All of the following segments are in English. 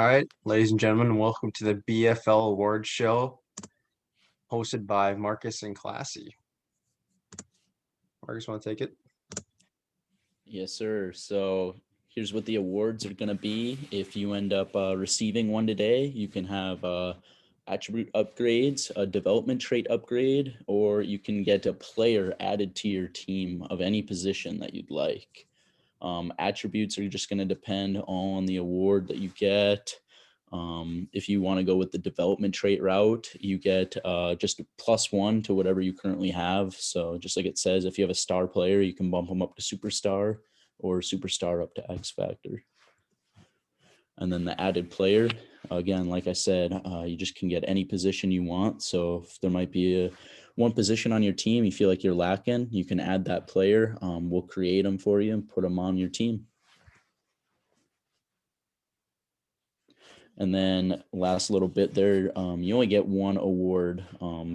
All right, ladies and gentlemen, welcome to the BFL Awards Show, hosted by Marcus and Classy. Marcus, want to take it? Yes, sir. So here's what the awards are going to be. If you end up receiving one today, you can have attribute upgrades, a development trait upgrade, or you can get a player added to your team of any position that you'd like. Attributes are just going to depend on the award that you get. If you want to go with the development trait route, you get just a +1 to whatever you currently have. So just like it says, if you have a star player, you can bump them up to superstar or superstar up to X Factor. And then the added player, again, like I said, you just can get any position you want. So if there might be one position on your team you feel like you're lacking, you can add that player. We'll create them for you and put them on your team. And then last little bit there, you only get one award.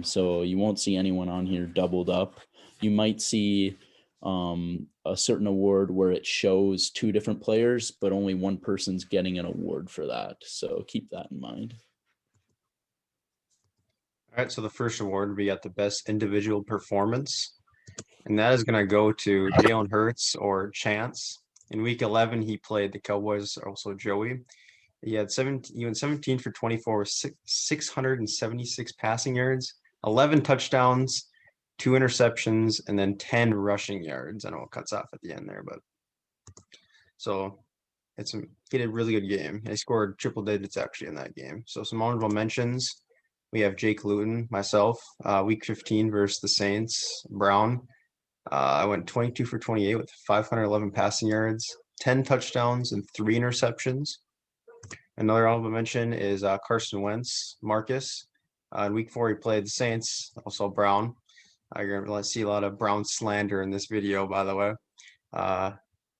So you won't see anyone on here doubled up. You might see a certain award where it shows two different players, but only one person's getting an award for that. So keep that in mind. All right, so the first award, we got the best individual performance, and that is going to go to Jalen Hurts or Chance. In week 11, he played the Cowboys, also Joey. He went 17 for 24 with 676 passing yards, 11 touchdowns, 2 interceptions, and then 10 rushing yards. I know it cuts off at the end there, but so he did a really good game. He scored triple digits actually in that game. So some honorable mentions. We have Jake Luton, myself, week 15 versus the Saints, Brown. I went 22 for 28 with 511 passing yards, 10 touchdowns, and 3 interceptions. Another honorable mention is Carson Wentz, Marcus. In week 4, he played the Saints, also Brown. You're going to see a lot of Brown slander in this video, by the way.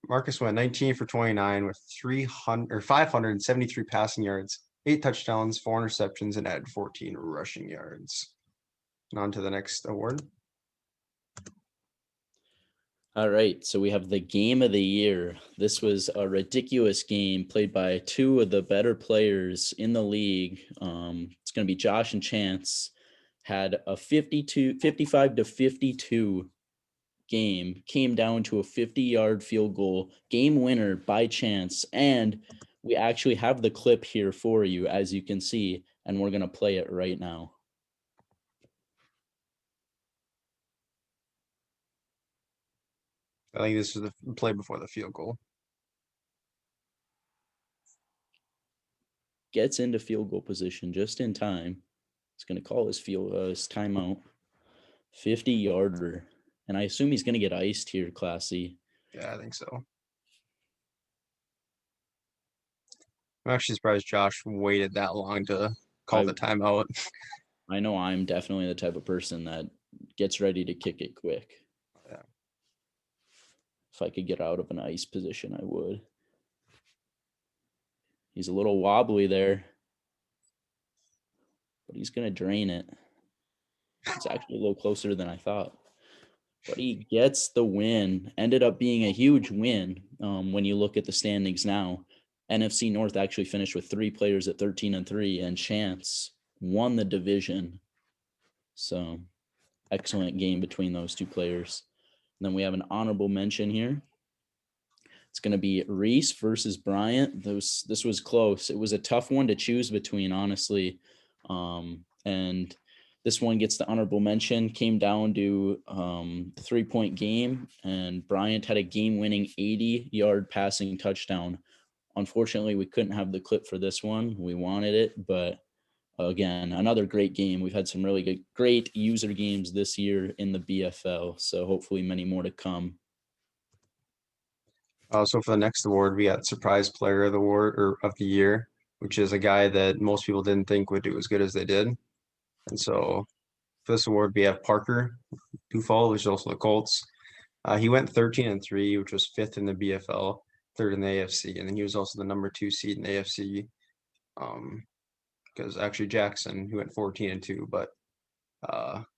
Marcus went 19 for 29 with 573 passing yards, 8 touchdowns, 4 interceptions, and added 14 rushing yards. And on to the next award. All right, so we have the game of the year. This was a ridiculous game played by two of the better players in the league. It's going to be Josh and Chance. Had a 55 to 52 game, came down to a 50-yard field goal, game winner by Chance. And we actually have the clip here for you, as you can see, and we're going to play it right now. I think this is the play before the field goal. Gets into field goal position just in time. He's going to call his timeout. 50-yarder. And I assume he's going to get iced here, Classy. Yeah, I think so. I'm actually surprised Josh waited that long to call the timeout. I know I'm definitely the type of person that gets ready to kick it quick. Yeah. If I could get out of an ice position, I would. He's a little wobbly there, but he's going to drain it. It's actually a little closer than I thought. But he gets the win. Ended up being a huge win when you look at the standings now. NFC North actually finished with 3 players at 13-3, and Chance won the division. So excellent game between those two players. And then we have an honorable mention here. It's going to be Reese versus Bryant. This was close. It was a tough one to choose between, honestly. And this one gets the honorable mention. Came down to the 3-point game, and Bryant had a game-winning 80-yard passing touchdown. Unfortunately, we couldn't have the clip for this one. We wanted it, but again, another great game. We've had some really great user games this year in the BFL, so hopefully many more to come. So for the next award, we got Surprise Player of the Year, which is a guy that most people didn't think would do as good as they did. And so for this award, we have Parker Dufall, which is also the Colts. He went 13-3, which was 5th in the BFL, 3rd in the AFC, and then he was also the number 2 seed in the AFC. Because actually Jackson, he went 14-2, but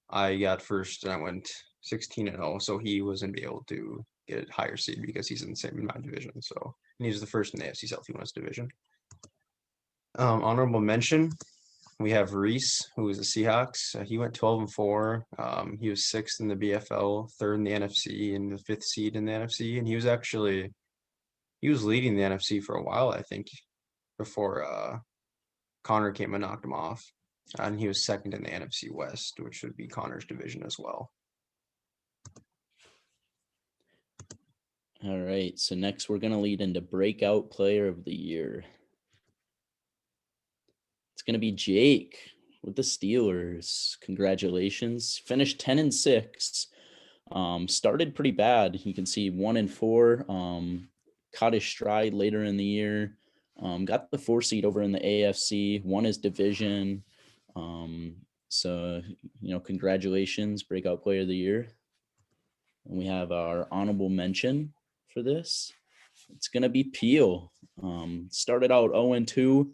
I got first and I went 16-0, so he wasn't able to get a higher seed because he's in the same in my division. So and he was the first in the AFC South West division. Honorable mention, we have Reese, who was the Seahawks. He went 12-4. He was sixth in the BFL, third in the NFC, and the fifth seed in the NFC. And he was leading the NFC for a while, I think, before Connor came and knocked him off. And he was second in the NFC West, which would be Connor's division as well. All right. So next we're going to lead into breakout player of the year. It's going to be Jake with the Steelers. Congratulations. Finished 10-6. Started pretty bad. You can see 1-4. Caught his stride later in the year. Got the 4 seed over in the AFC. Won his division. So, congratulations, breakout player of the year. And we have our honorable mention for this. It's going to be Peel. Started out 0-2.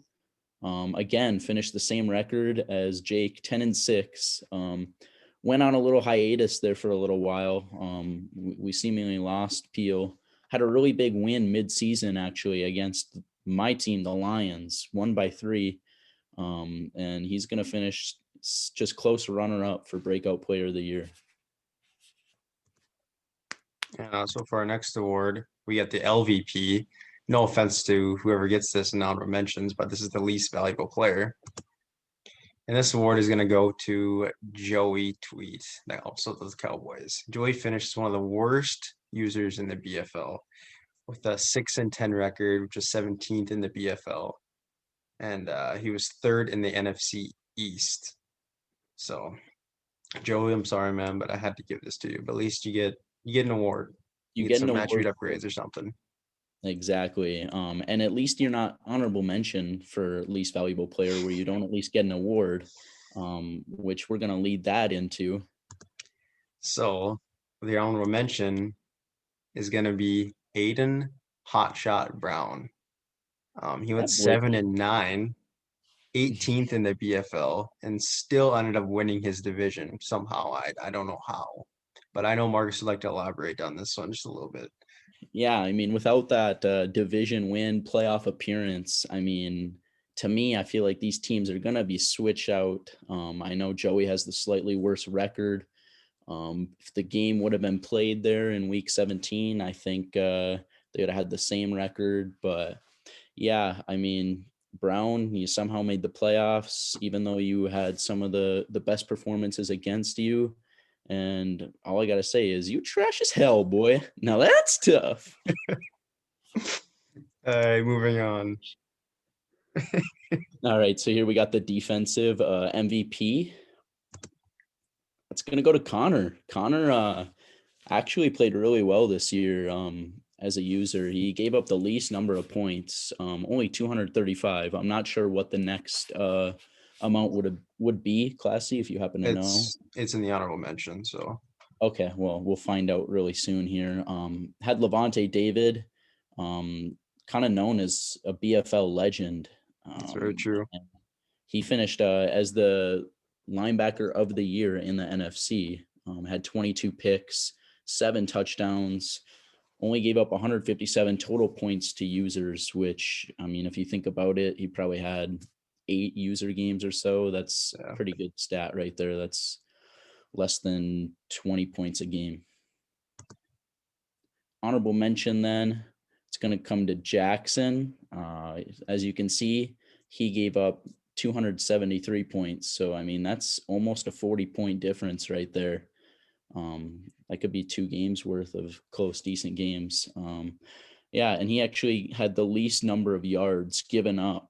Again, finished the same record as Jake, 10-6. Went on a little hiatus there for a little while. We seemingly lost Peel. Had a really big win mid-season, actually, against my team, the Lions, won by 3. And he's going to finish just close runner-up for breakout player of the year. So for our next award, we get the LVP. No offense to whoever gets this in honorable mentions, but this is the least valuable player. And this award is going to go to Joey Tweet, also the Cowboys. Joey finished one of the worst users in the BFL with a 6-10 record, which is 17th in the BFL. And he was third in the NFC East. So, Joey, I'm sorry, man, but I had to give this to you. But at least you get an award. You get some an match award read upgrades or something. Exactly. And at least you're not honorable mention for least valuable player where you don't at least get an award, which we're going to lead that into. So the honorable mention is going to be Aiden Hotshot Brown. He went 7-9, 18th in the BFL, and still ended up winning his division somehow. I don't know how, but I know Marcus would like to elaborate on this one just a little bit. Yeah, I mean, without that division win, playoff appearance, I mean, to me, I feel like these teams are going to be switched out. I know Joey has the slightly worse record. If the game would have been played there in week 17, I think they would have had the same record. But yeah, I mean, Brown, you somehow made the playoffs, even though you had some of the best performances against you. And all I got to say is you trash as hell, boy. Now that's tough. Moving on. All right. So here we got the defensive MVP. It's going to go to Connor. Connor actually played really well this year as a user. He gave up the least number of points, only 235. I'm not sure what the next amount would be, Classy, if you happen to know. It's in the honorable mention, so okay, well, we'll find out really soon here. Had Levante David, kind of known as a BFL legend. That's very true. He finished as the linebacker of the year in the NFC. Had 22 picks, 7 touchdowns, only gave up 157 total points to users, which, I mean, if you think about it, he probably had 8 user games or so. That's a pretty good stat right there. That's less than 20 points a game. Honorable mention then, it's going to come to Jackson. As you can see, he gave up 273 points. So, I mean, that's almost a 40-point difference right there. That could be 2 games worth of close, decent games. Yeah, and he actually had the least number of yards given up.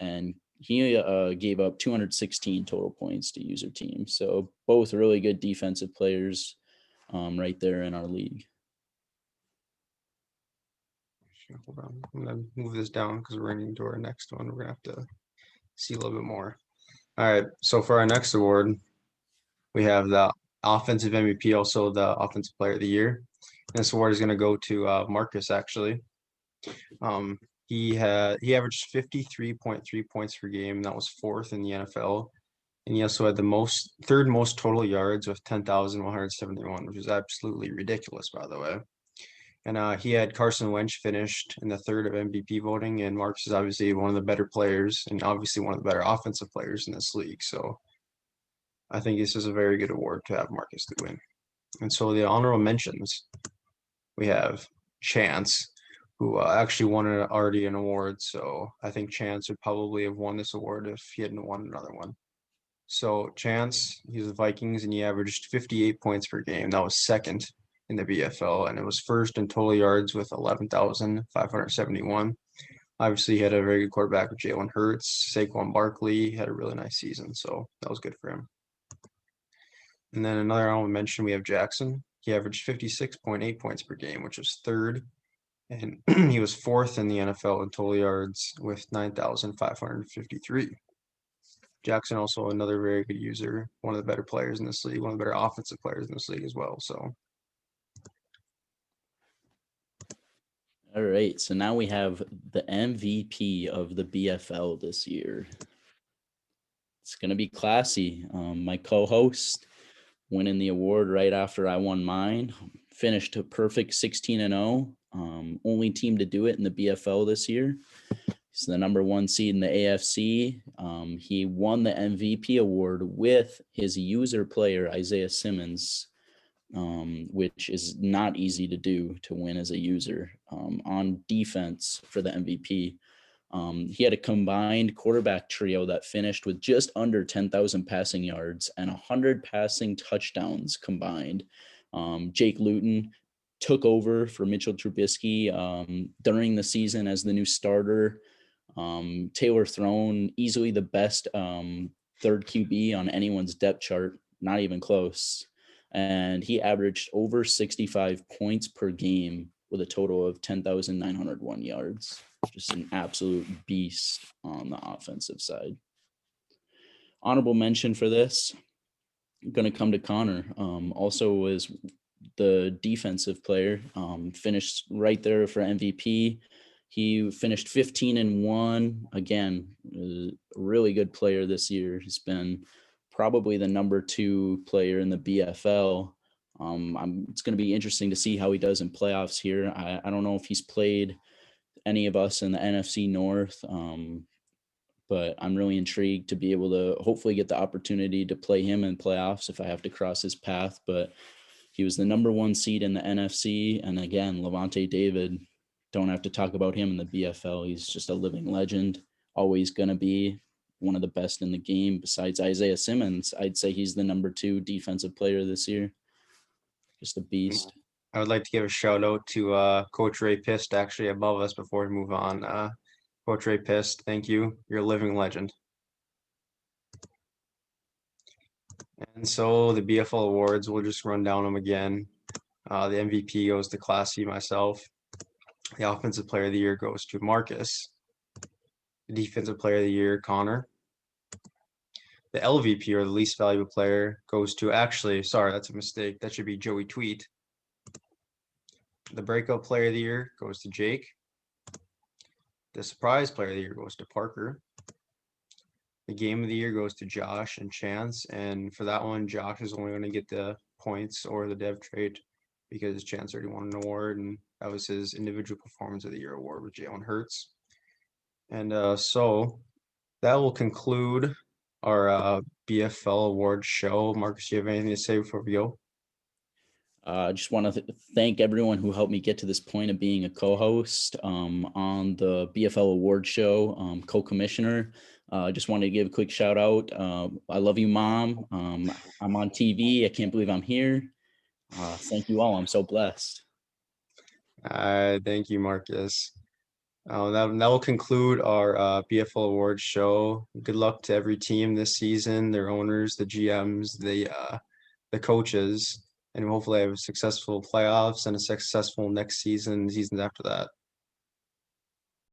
And he gave up 216 total points to user team. So both really good defensive players right there in our league. Hold on. I'm going to move this down because we're getting to our next one. We're going to have to see a little bit more. All right. So for our next award, we have the offensive MVP, also the offensive player of the year. And this award is going to go to Marcus, actually. He averaged 53.3 points per game. And that was 4th in the NFL. And he also had the third most total yards with 10,171, which is absolutely ridiculous, by the way. And he had Carson Wentz finished in the third of MVP voting, and Marcus is obviously one of the better players and obviously one of the better offensive players in this league. So I think this is a very good award to have Marcus to win. And so the honorable mentions, we have Chance, who actually won already an award. So I think Chance would probably have won this award if he hadn't won another one. So Chance, he's the Vikings, and he averaged 58 points per game. That was second in the BFL, and it was first in total yards with 11,571. Obviously, he had a very good quarterback with Jalen Hurts. Saquon Barkley had a really nice season, so that was good for him. And then another honorable mention, we have Jackson. He averaged 56.8 points per game, which was third, and he was fourth in the NFL in total yards with 9,553. Jackson also another very good user, one of the better players in this league, one of the better offensive players in this league as well. So All right, so now we have the MVP of the BFL this year. It's going to be classy. My co-host winning the award right after I won mine, finished a perfect 16-0. Only team to do it in the BFL this year. He's the number one seed in the AFC. He won the MVP award with his user player, Isaiah Simmons, which is not easy to do, to win as a user on defense for the MVP. He had a combined quarterback trio that finished with just under 10,000 passing yards and 100 passing touchdowns combined. Jake Luton took over for Mitchell Trubisky during the season as the new starter. Taylor Throne, easily the best third QB on anyone's depth chart, not even close. And he averaged over 65 points per game with a total of 10,901 yards. Just an absolute beast on the offensive side. Honorable mention for this, going to come to Connor. Also was the defensive player, finished right there for MVP. He finished 15-1. Again, a really good player this year. He's been probably the number 2 player in the BFL. It's going to be interesting to see how he does in playoffs here. I don't know if he's played any of us in the NFC North, but I'm really intrigued to be able to hopefully get the opportunity to play him in playoffs if I have to cross his path. But he was the number 1 seed in the NFC. And again, Levante David, don't have to talk about him in the BFL. He's just a living legend, always going to be one of the best in the game. Besides Isaiah Simmons, I'd say he's the number 2 defensive player this year. Just a beast. I would like to give a shout out to Coach Ray Pist, actually above us before we move on. Coach Ray Pist, thank you. You're a living legend. And so the BFL awards, we'll just run down them again. The MVP goes to Classy, myself. The offensive player of the year goes to Marcus. The defensive player of the year, Connor. The LVP, or the least valuable player, goes to, actually, sorry, that's a mistake. That should be Joey Tweet. The breakout player of the year goes to Jake. The surprise player of the year goes to Parker. The game of the year goes to Josh and Chance. And for that one, Josh is only going to get the points or the dev trait because Chance already won an award, and that was his individual performance of the year award with Jalen Hurts. And so that will conclude our BFL Awards show. Marcus, do you have anything to say before we go? I just want to thank everyone who helped me get to this point of being a co-host on the BFL Awards Show, co-commissioner. I just wanted to give a quick shout out. I love you, Mom. I'm on TV. I can't believe I'm here. Thank you all. I'm so blessed. Thank you, Marcus. That will conclude our BFL Awards show. Good luck to every team this season, their owners, the GMs, the coaches, and hopefully have successful playoffs and a successful next season, seasons after that.